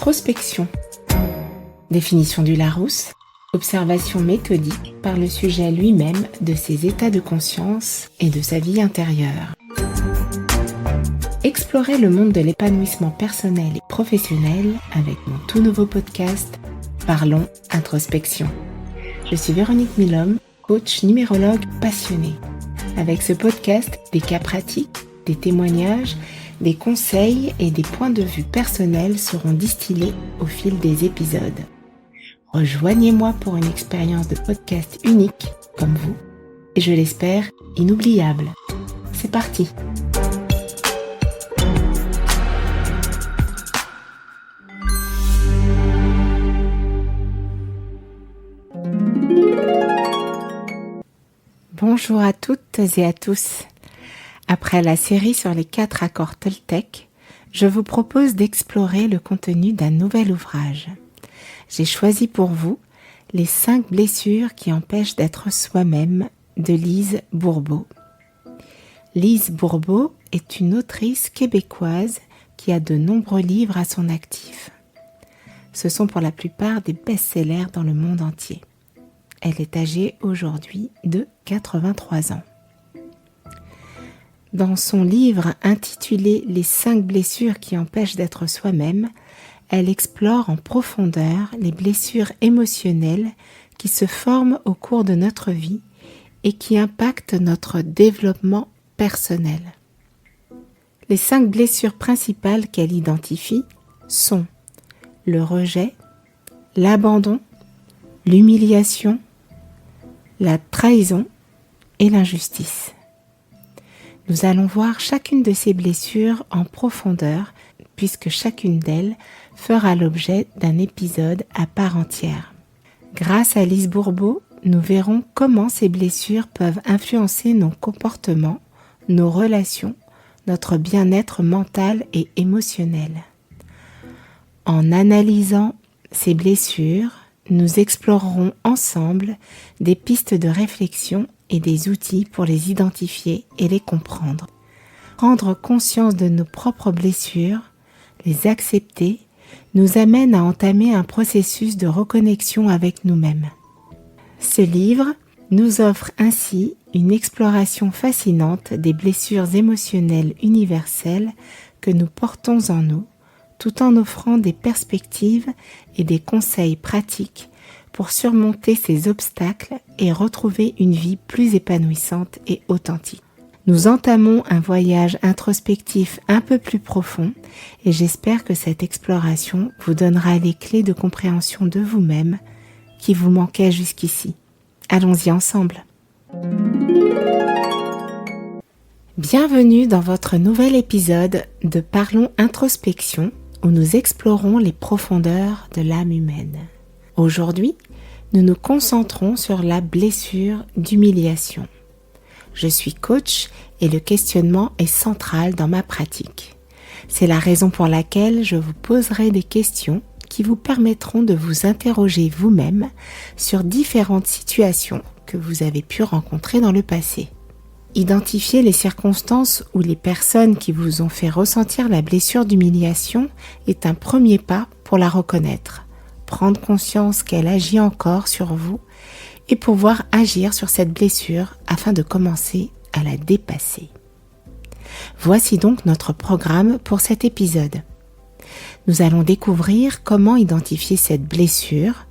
Introspection. Définition du Larousse, observation méthodique par le sujet lui-même de ses états de conscience et de sa vie intérieure. Explorez le monde de l'épanouissement personnel et professionnel avec mon tout nouveau podcast Parlons Introspection. Je suis Véronique Milhomme, coach numérologue passionnée. Avec ce podcast, des cas pratiques, des témoignages, des conseils et des points de vue personnels seront distillés au fil des épisodes. Rejoignez-moi pour une expérience de podcast unique, comme vous, et je l'espère, inoubliable. C'est parti! Bonjour à toutes et à tous. Après la série sur les 4 accords Toltec, je vous propose d'explorer le contenu d'un nouvel ouvrage. J'ai choisi pour vous les 5 blessures qui empêchent d'être soi-même de Lise Bourbeau. Lise Bourbeau est une autrice québécoise qui a de nombreux livres à son actif. Ce sont pour la plupart des best-sellers dans le monde entier. Elle est âgée aujourd'hui de 83 ans. Dans son livre intitulé « Les 5 blessures qui empêchent d'être soi-même », elle explore en profondeur les blessures émotionnelles qui se forment au cours de notre vie et qui impactent notre développement personnel. Les 5 blessures principales qu'elle identifie sont le rejet, l'abandon, l'humiliation, la trahison et l'injustice. Nous allons voir chacune de ces blessures en profondeur, puisque chacune d'elles fera l'objet d'un épisode à part entière. Grâce à Lise Bourbeau, nous verrons comment ces blessures peuvent influencer nos comportements, nos relations, notre bien-être mental et émotionnel. En analysant ces blessures, nous explorerons ensemble des pistes de réflexion et des outils pour les identifier et les comprendre. Prendre conscience de nos propres blessures, les accepter, nous amène à entamer un processus de reconnexion avec nous-mêmes. Ce livre nous offre ainsi une exploration fascinante des blessures émotionnelles universelles que nous portons en nous, tout en offrant des perspectives et des conseils pratiques pour surmonter ces obstacles et retrouver une vie plus épanouissante et authentique. Nous entamons un voyage introspectif un peu plus profond et j'espère que cette exploration vous donnera les clés de compréhension de vous-même qui vous manquaient jusqu'ici. Allons-y ensemble. Bienvenue dans votre nouvel épisode de Parlons Introspection où nous explorons les profondeurs de l'âme humaine. Aujourd'hui, nous nous concentrons sur la blessure d'humiliation. Je suis coach et le questionnement est central dans ma pratique. C'est la raison pour laquelle je vous poserai des questions qui vous permettront de vous interroger vous-même sur différentes situations que vous avez pu rencontrer dans le passé. Identifier les circonstances ou les personnes qui vous ont fait ressentir la blessure d'humiliation est un premier pas pour la reconnaître, prendre conscience qu'elle agit encore sur vous et pouvoir agir sur cette blessure afin de commencer à la dépasser. Voici donc notre programme pour cet épisode. Nous allons découvrir comment identifier cette blessure,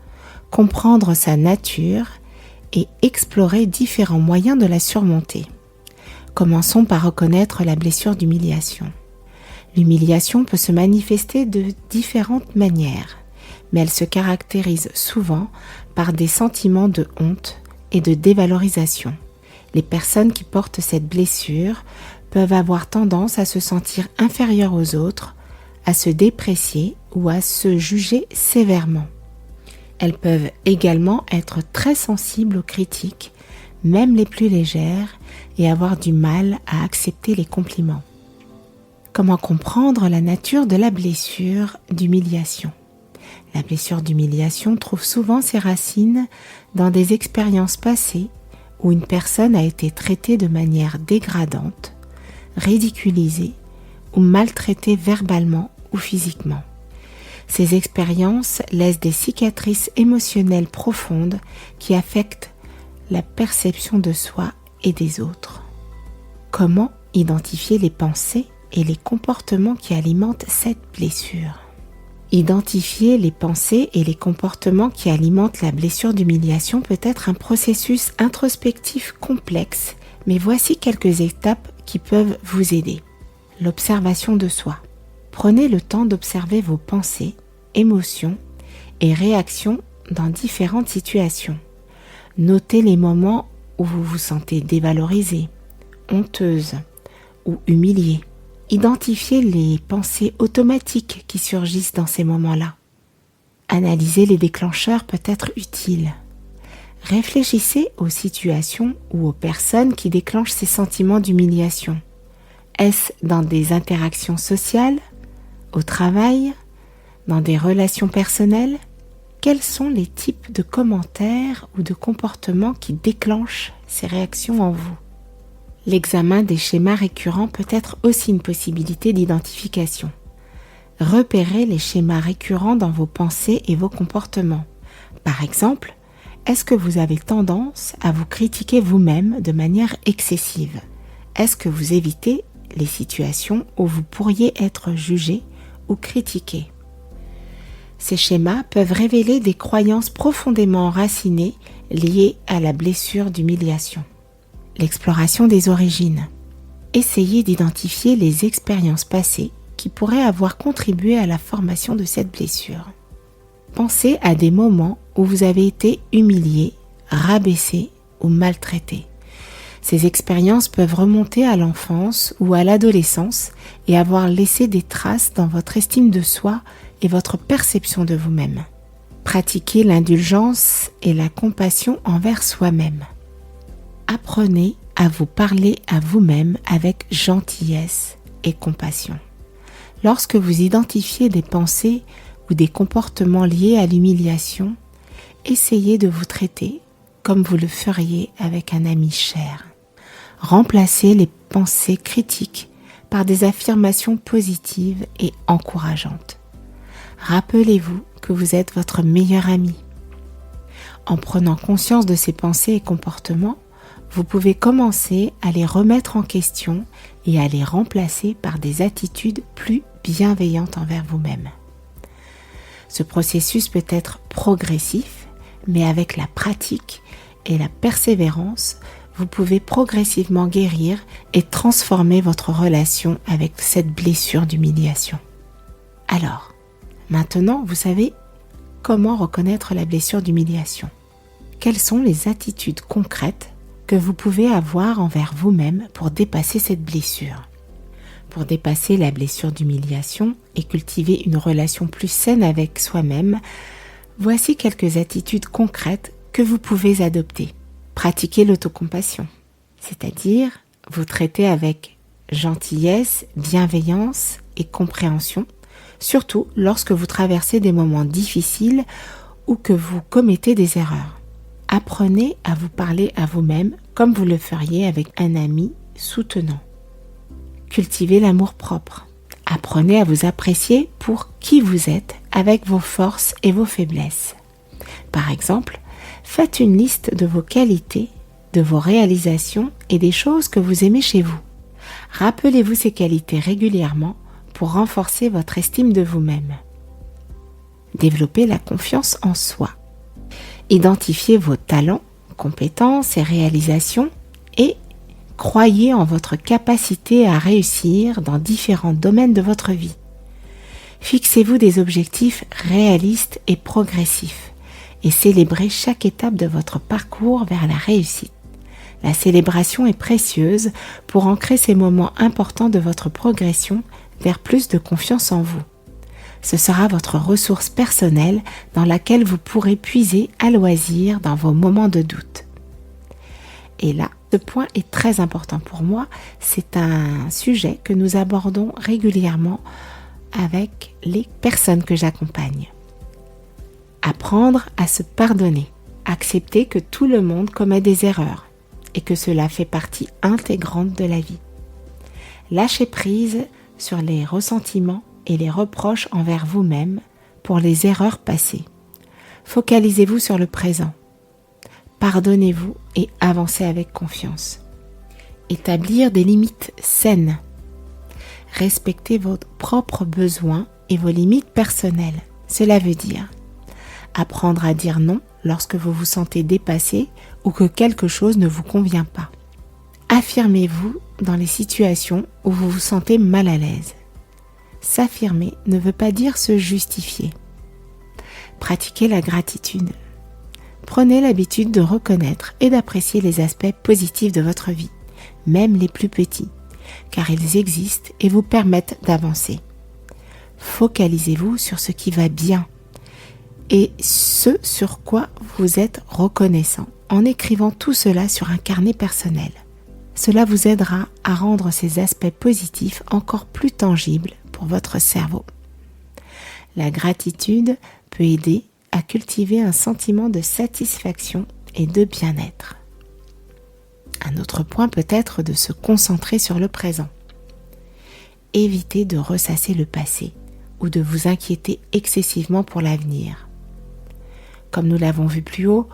comprendre sa nature et explorer différents moyens de la surmonter. Commençons par reconnaître la blessure d'humiliation. L'humiliation peut se manifester de différentes manières, mais elle se caractérise souvent par des sentiments de honte et de dévalorisation. Les personnes qui portent cette blessure peuvent avoir tendance à se sentir inférieures aux autres, à se déprécier ou à se juger sévèrement. Elles peuvent également être très sensibles aux critiques, même les plus légères, et avoir du mal à accepter les compliments. Comment comprendre la nature de la blessure d'humiliation ? La blessure d'humiliation trouve souvent ses racines dans des expériences passées où une personne a été traitée de manière dégradante, ridiculisée ou maltraitée verbalement ou physiquement. Ces expériences laissent des cicatrices émotionnelles profondes qui affectent la perception de soi et des autres. Comment identifier les pensées et les comportements qui alimentent cette blessure? Identifier les pensées et les comportements qui alimentent la blessure d'humiliation peut être un processus introspectif complexe, mais voici quelques étapes qui peuvent vous aider. L'observation de soi. Prenez le temps d'observer vos pensées, émotions et réactions dans différentes situations. Notez les moments où vous vous sentez dévalorisé, honteuse ou humiliée. Identifiez les pensées automatiques qui surgissent dans ces moments-là. Analyser les déclencheurs peut être utile. Réfléchissez aux situations ou aux personnes qui déclenchent ces sentiments d'humiliation. Est-ce dans des interactions sociales, au travail, dans des relations personnelles? Quels sont les types de commentaires ou de comportements qui déclenchent ces réactions en vous? L'examen des schémas récurrents peut être aussi une possibilité d'identification. Repérez les schémas récurrents dans vos pensées et vos comportements. Par exemple, est-ce que vous avez tendance à vous critiquer vous-même de manière excessive? Est-ce que vous évitez les situations où vous pourriez être jugé ou critiqué? Ces schémas peuvent révéler des croyances profondément enracinées liées à la blessure d'humiliation. L'exploration des origines. Essayez d'identifier les expériences passées qui pourraient avoir contribué à la formation de cette blessure. Pensez à des moments où vous avez été humilié, rabaissé ou maltraité. Ces expériences peuvent remonter à l'enfance ou à l'adolescence et avoir laissé des traces dans votre estime de soi et votre perception de vous-même. Pratiquez l'indulgence et la compassion envers soi-même. Apprenez à vous parler à vous-même avec gentillesse et compassion. Lorsque vous identifiez des pensées ou des comportements liés à l'humiliation, essayez de vous traiter comme vous le feriez avec un ami cher. Remplacez les pensées critiques par des affirmations positives et encourageantes. Rappelez-vous que vous êtes votre meilleur ami. En prenant conscience de ces pensées et comportements, vous pouvez commencer à les remettre en question et à les remplacer par des attitudes plus bienveillantes envers vous-même. Ce processus peut être progressif, mais avec la pratique et la persévérance, vous pouvez progressivement guérir et transformer votre relation avec cette blessure d'humiliation. Alors, maintenant, vous savez comment reconnaître la blessure d'humiliation. Quelles sont les attitudes concrètes que vous pouvez avoir envers vous-même pour dépasser cette blessure? Pour dépasser la blessure d'humiliation et cultiver une relation plus saine avec soi-même, voici quelques attitudes concrètes que vous pouvez adopter. Pratiquez l'autocompassion, c'est-à-dire vous traiter avec gentillesse, bienveillance et compréhension, surtout lorsque vous traversez des moments difficiles ou que vous commettez des erreurs. Apprenez à vous parler à vous-même comme vous le feriez avec un ami soutenant. Cultivez l'amour-propre. Apprenez à vous apprécier pour qui vous êtes avec vos forces et vos faiblesses. Par exemple, faites une liste de vos qualités, de vos réalisations et des choses que vous aimez chez vous. Rappelez-vous ces qualités régulièrement pour renforcer votre estime de vous-même. Développez la confiance en soi. Identifiez vos talents, compétences et réalisations et croyez en votre capacité à réussir dans différents domaines de votre vie. Fixez-vous des objectifs réalistes et progressifs et célébrez chaque étape de votre parcours vers la réussite. La célébration est précieuse pour ancrer ces moments importants de votre progression vers plus de confiance en vous. Ce sera votre ressource personnelle dans laquelle vous pourrez puiser à loisir dans vos moments de doute. Et là, ce point est très important pour moi. C'est un sujet que nous abordons régulièrement avec les personnes que j'accompagne. Apprendre à se pardonner. Accepter que tout le monde commet des erreurs et que cela fait partie intégrante de la vie. Lâcher prise sur les ressentiments et les reproches envers vous-même pour les erreurs passées. Focalisez-vous sur le présent. Pardonnez-vous et avancez avec confiance. Établir des limites saines. Respectez vos propres besoins et vos limites personnelles. Cela veut dire apprendre à dire non lorsque vous vous sentez dépassé ou que quelque chose ne vous convient pas. Affirmez-vous dans les situations où vous vous sentez mal à l'aise. S'affirmer ne veut pas dire se justifier. Pratiquez la gratitude. Prenez l'habitude de reconnaître et d'apprécier les aspects positifs de votre vie, même les plus petits, car ils existent et vous permettent d'avancer. Focalisez-vous sur ce qui va bien et ce sur quoi vous êtes reconnaissant en écrivant tout cela sur un carnet personnel. Cela vous aidera à rendre ces aspects positifs encore plus tangibles pour votre cerveau. La gratitude peut aider à cultiver un sentiment de satisfaction et de bien-être. Un autre point peut être de se concentrer sur le présent. Évitez de ressasser le passé ou de vous inquiéter excessivement pour l'avenir. Comme nous l'avons vu plus haut,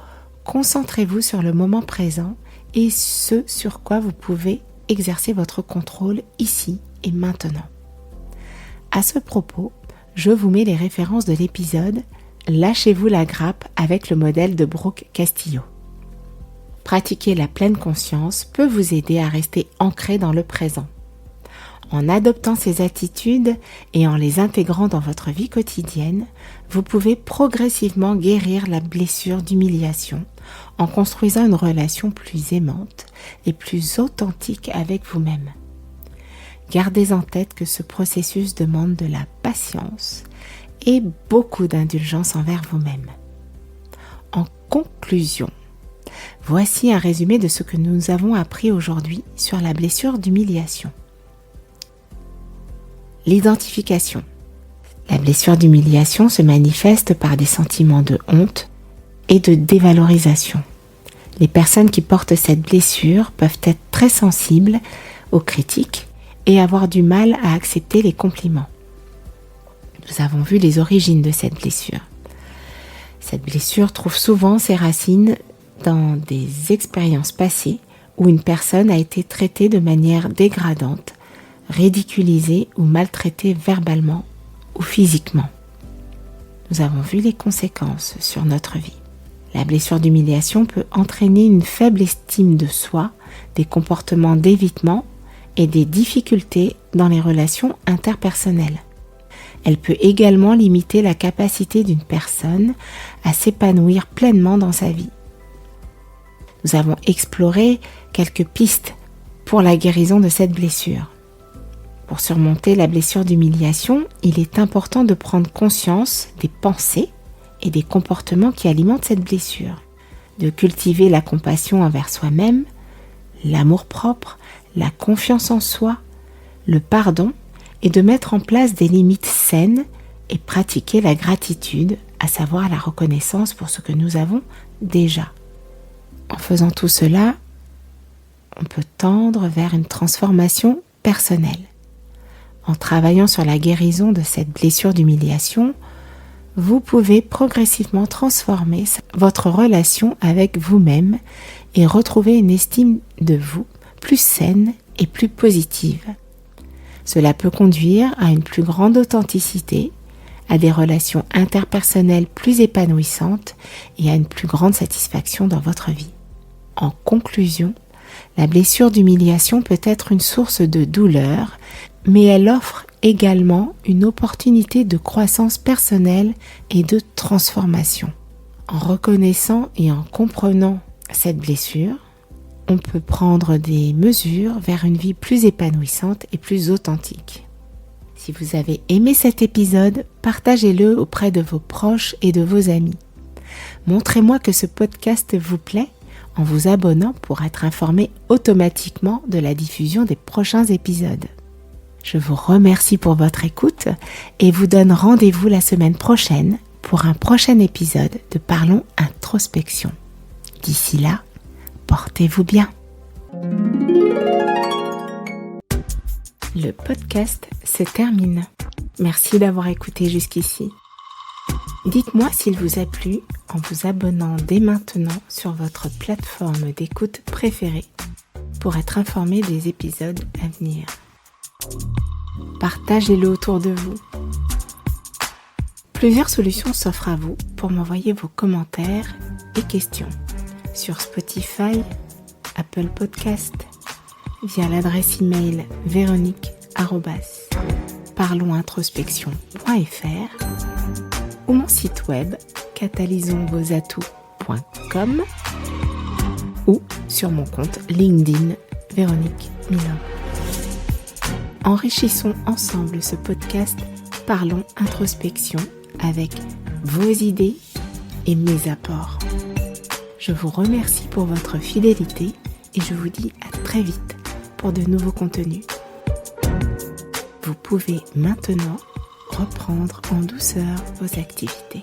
concentrez-vous sur le moment présent et ce sur quoi vous pouvez exercer votre contrôle ici et maintenant. À ce propos, je vous mets les références de l'épisode « Lâchez-vous la grappe » avec le modèle de Brooke Castillo. Pratiquer la pleine conscience peut vous aider à rester ancré dans le présent. En adoptant ces attitudes et en les intégrant dans votre vie quotidienne, vous pouvez progressivement guérir la blessure d'humiliation en construisant une relation plus aimante et plus authentique avec vous-même. Gardez en tête que ce processus demande de la patience et beaucoup d'indulgence envers vous-même. En conclusion, voici un résumé de ce que nous avons appris aujourd'hui sur la blessure d'humiliation. L'identification. La blessure d'humiliation se manifeste par des sentiments de honte et de dévalorisation. Les personnes qui portent cette blessure peuvent être très sensibles aux critiques et avoir du mal à accepter les compliments. Nous avons vu les origines de cette blessure. Cette blessure trouve souvent ses racines dans des expériences passées où une personne a été traitée de manière dégradante, ridiculisée ou maltraitée verbalement ou physiquement. Nous avons vu les conséquences sur notre vie. La blessure d'humiliation peut entraîner une faible estime de soi, des comportements d'évitement et des difficultés dans les relations interpersonnelles. Elle peut également limiter la capacité d'une personne à s'épanouir pleinement dans sa vie. Nous avons exploré quelques pistes pour la guérison de cette blessure. Pour surmonter la blessure d'humiliation, il est important de prendre conscience des pensées et des comportements qui alimentent cette blessure, de cultiver la compassion envers soi-même, l'amour-propre, la confiance en soi, le pardon et de mettre en place des limites saines et pratiquer la gratitude, à savoir la reconnaissance pour ce que nous avons déjà. En faisant tout cela, on peut tendre vers une transformation personnelle. En travaillant sur la guérison de cette blessure d'humiliation, vous pouvez progressivement transformer votre relation avec vous-même et retrouver une estime de vous plus saine et plus positive. Cela peut conduire à une plus grande authenticité, à des relations interpersonnelles plus épanouissantes et à une plus grande satisfaction dans votre vie. En conclusion, la blessure d'humiliation peut être une source de douleur, mais elle offre également une opportunité de croissance personnelle et de transformation. En reconnaissant et en comprenant cette blessure, on peut prendre des mesures vers une vie plus épanouissante et plus authentique. Si vous avez aimé cet épisode, partagez-le auprès de vos proches et de vos amis. Montrez-moi que ce podcast vous plaît en vous abonnant pour être informé automatiquement de la diffusion des prochains épisodes. Je vous remercie pour votre écoute et vous donne rendez-vous la semaine prochaine pour un prochain épisode de Parlons Introspection. D'ici là, portez-vous bien. Le podcast se termine. Merci d'avoir écouté jusqu'ici. Dites-moi s'il vous a plu en vous abonnant dès maintenant sur votre plateforme d'écoute préférée pour être informé des épisodes à venir. Partagez-le autour de vous. Plusieurs solutions s'offrent à vous pour m'envoyer vos commentaires et questions sur Spotify, Apple Podcast, via l'adresse email véronique@parlonsintrospection.fr ou mon site web catalysonsvosatouts.com ou sur mon compte LinkedIn Véronique Milon. Enrichissons ensemble ce podcast Parlons Introspection avec vos idées et mes apports. Je vous remercie pour votre fidélité et je vous dis à très vite pour de nouveaux contenus. Vous pouvez maintenant reprendre en douceur vos activités.